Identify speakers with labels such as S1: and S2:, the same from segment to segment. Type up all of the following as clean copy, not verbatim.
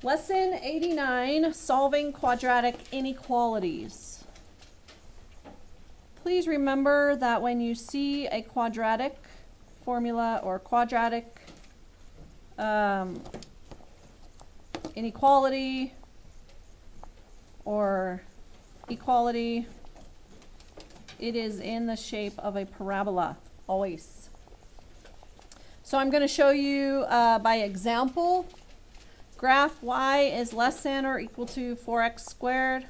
S1: Lesson 89, Solving Quadratic Inequalities. Please remember that when you see a quadratic formula or quadratic inequality or equality, it is in the shape of a parabola, always. So I'm going to show you by example. Graph y is less than or equal to 4x squared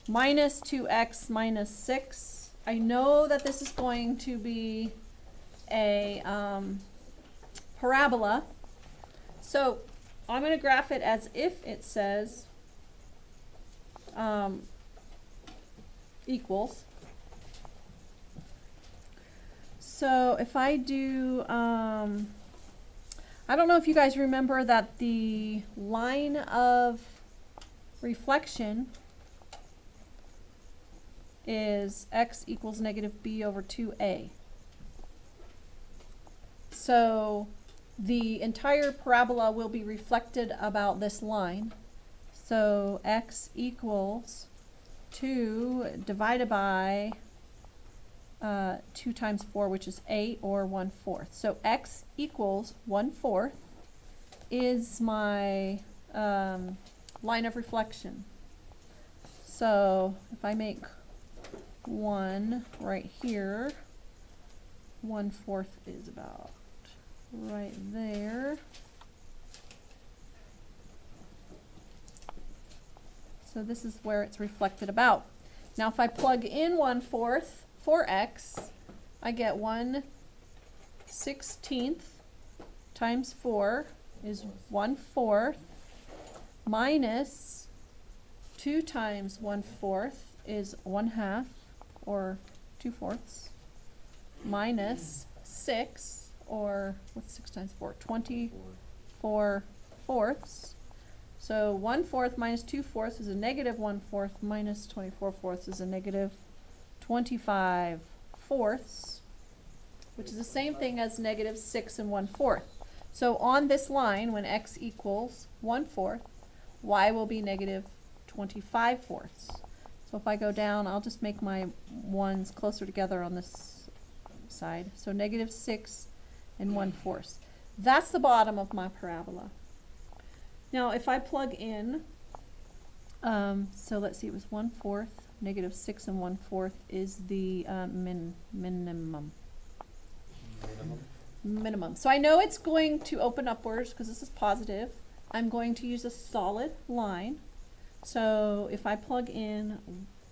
S1: minus 2x minus 6. I know that this is going to be a parabola. So I'm going to graph it as if it says equals. So if I do, I don't know if you guys remember that the line of reflection is x equals negative b over 2a. So the entire parabola will be reflected about this line. So x equals 2 divided by 2 times 4, which is 8, or 1/4. So x equals 1/4 is my line of reflection. So if I make 1 right here, 1/4 is about right there. So this is where it's reflected about. Now if I plug in 1/4 for x, I get 1/16 times 4 is 1/4 minus 2 times 1/4 is 1/2 or 2/4 minus 6, or what's 6 times 4? 24/4. So 1/4 minus 2/4 is a negative 1/4 minus 24/4 is a negative 25/4, which is the same thing as negative 6 and 1/4. So on this line, when x equals 1/4, y will be negative 25/4. So if I go down, I'll just make my ones closer together on this side. So negative 6 and 1/4. That's the bottom of my parabola. Now if I plug in, so let's see, it was 1/4. Negative 6 and 1/4 is the minimum. So I know it's going to open upwards because this is positive. I'm going to use a solid line. So if I plug in,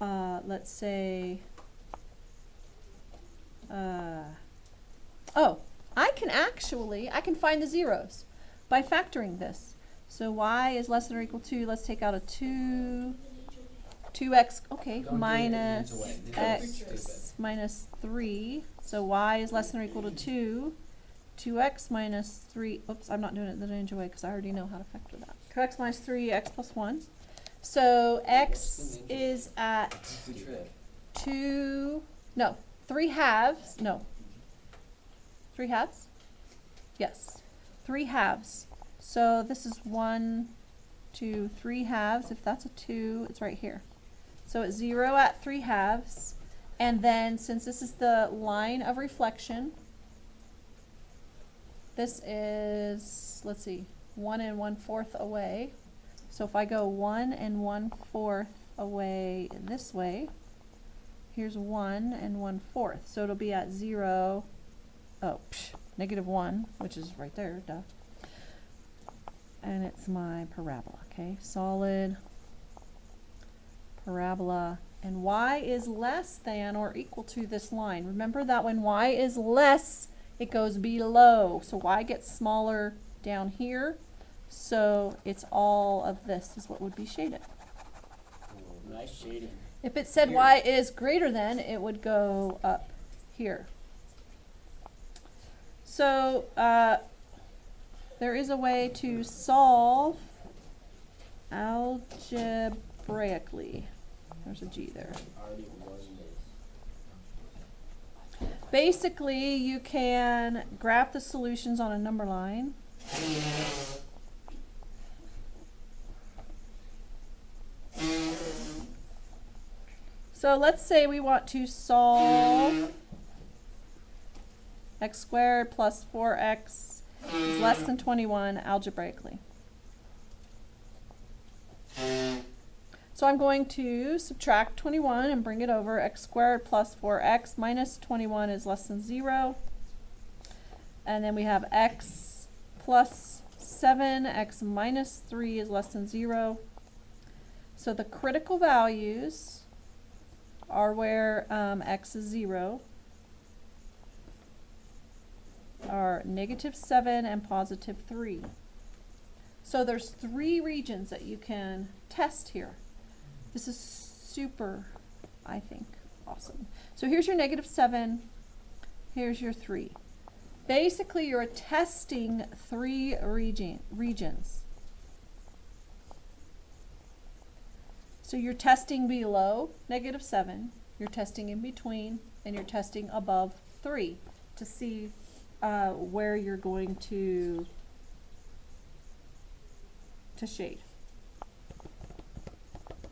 S1: let's say, oh, I can find the zeros by factoring this. So y is less than or equal to, let's take out a 2x, okay, minus x minus 3. So y is less than or equal to 2. 2x minus 3, oops, I'm not doing it the ninja way because I already know how to factor that. 2x minus 3, x plus 1. So x is at 3 halves, no. 3 halves? Yes, 3 halves. So this is 1, 2, 3 halves. If that's a 2, it's right here. So it's 0 at 3 halves. And then since this is the line of reflection, this is, let's see, 1 and 1/4 away. So if I go 1 and 1/4 away in this way, here's 1 and 1/4. So it'll be at 0, negative 1, which is right there, duh. And it's my parabola, okay? Solid parabola. And y is less than or equal to this line. Remember that when y is less, it goes below. So y gets smaller down here. So it's all of this is what would be shaded.
S2: Ooh, nice shading.
S1: If it said y is greater than, it would go up here. So there is a way to solve algebraically. There's a G there. Basically, you can graph the solutions on a number line. So let's say we want to solve x squared plus 4x is less than 21 algebraically. So I'm going to subtract 21 and bring it over. X squared plus 4x minus 21 is less than 0. And then we have x plus 7, x minus 3 is less than 0. So the critical values are where x is 0, are -7 and +3. So there's 3 regions that you can test here. This is super, I think, awesome. So here's your -7, here's your 3. Basically, you're testing 3 regions. So you're testing below -7, you're testing in between, and you're testing above 3 to see where you're going to shade.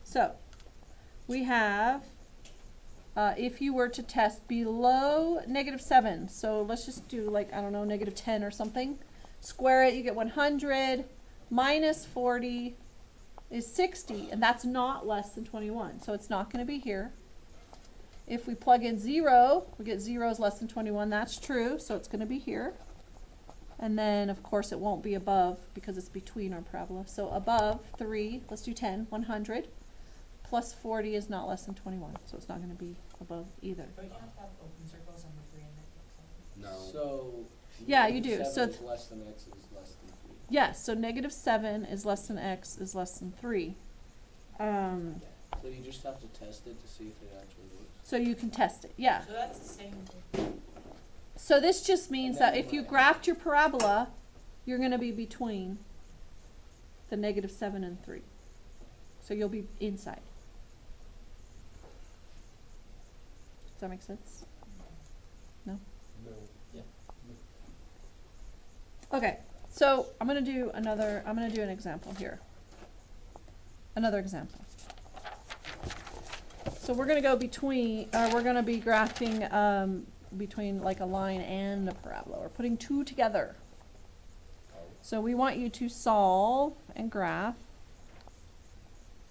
S1: So we have, if you were to test below -7, so let's just do like, I don't know, -10 or something. Square it, you get 100, minus 40 is 60, and that's not less than 21, so it's not going to be here. If we plug in 0, we get 0 is less than 21, that's true, so it's going to be here. And then, of course, it won't be above because it's between our parabola. So above 3, let's do 10, 100, plus 40 is not less than 21, so it's not going to be above either.
S3: But you have to have open circles on the 3 and the 6.
S2: No. So.
S1: Yeah, you do.
S2: -7
S1: So
S2: is less than x is less than 3.
S1: Yes, so -7 is less than x is less than 3.
S2: So you just have to test it to see if it actually works.
S1: So you can test it, yeah.
S3: So that's the same thing.
S1: So this just means that if you graphed your parabola, you're going to be between the -7 and 3. So you'll be inside. Does that make sense? No?
S2: No. Yeah.
S1: Okay, so I'm going to do an example here. Another example. So we're going to go between, we're going to be graphing between like a line and a parabola. We're putting 2 together. So we want you to solve and graph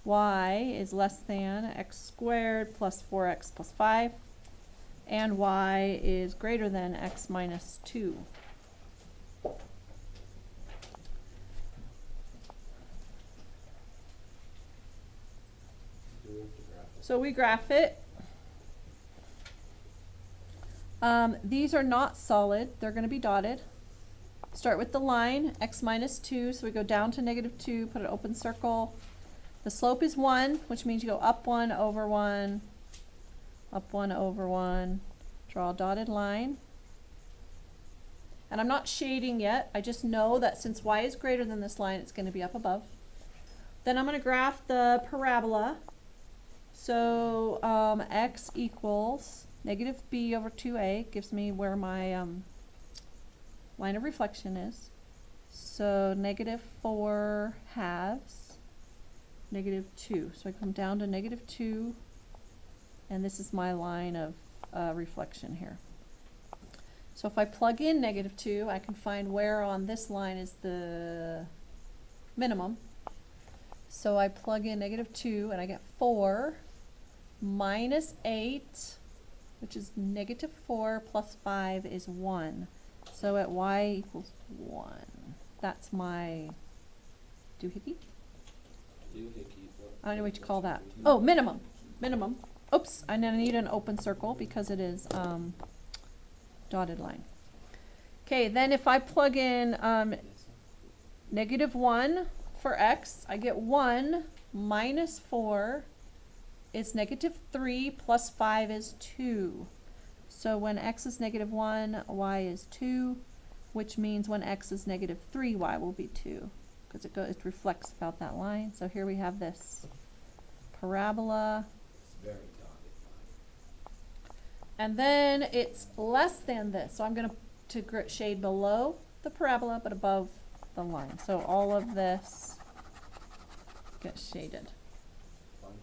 S1: y is less than x squared plus 4x plus 5, and y is greater than x minus 2. So we graph it. These are not solid, they're going to be dotted. Start with the line, x minus 2, so we go down to -2, put an open circle. The slope is 1, which means you go up 1 over 1, up 1 over 1, draw a dotted line. And I'm not shading yet, I just know that since y is greater than this line, it's going to be up above. Then I'm going to graph the parabola. So x equals -b over 2a gives me where my line of reflection is. So -4 halves, -2. So I come down to -2, and this is my line of reflection here. So if I plug in -2, I can find where on this line is the minimum. So I plug in -2, and I get 4 minus 8, which is -4 plus 5 is 1. So at y equals 1. That's my doohickey? I don't know what you call that. Oh, minimum. Minimum. Oops, I need an open circle because it is dotted line. Okay, then if I plug in -1 for x, I get 1 minus 4 is -3 plus 5 is 2. So when x is -1, y is 2, which means when x is -3, y will be 2, because it reflects about that line. So here we have this parabola.
S4: It's very dotted line.
S1: And then it's less than this. So I'm going to shade below the parabola, but above the line. So all of this gets shaded.
S4: Funky.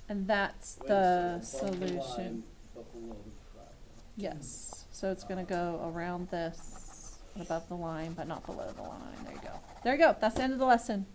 S1: And that's
S2: Wait,
S1: the
S2: so above the
S1: solution.
S2: line, but below the problem.
S1: Yes, so it's gonna go around this, and above the line, but not below the line. There you go. There you go. That's the end of the lesson.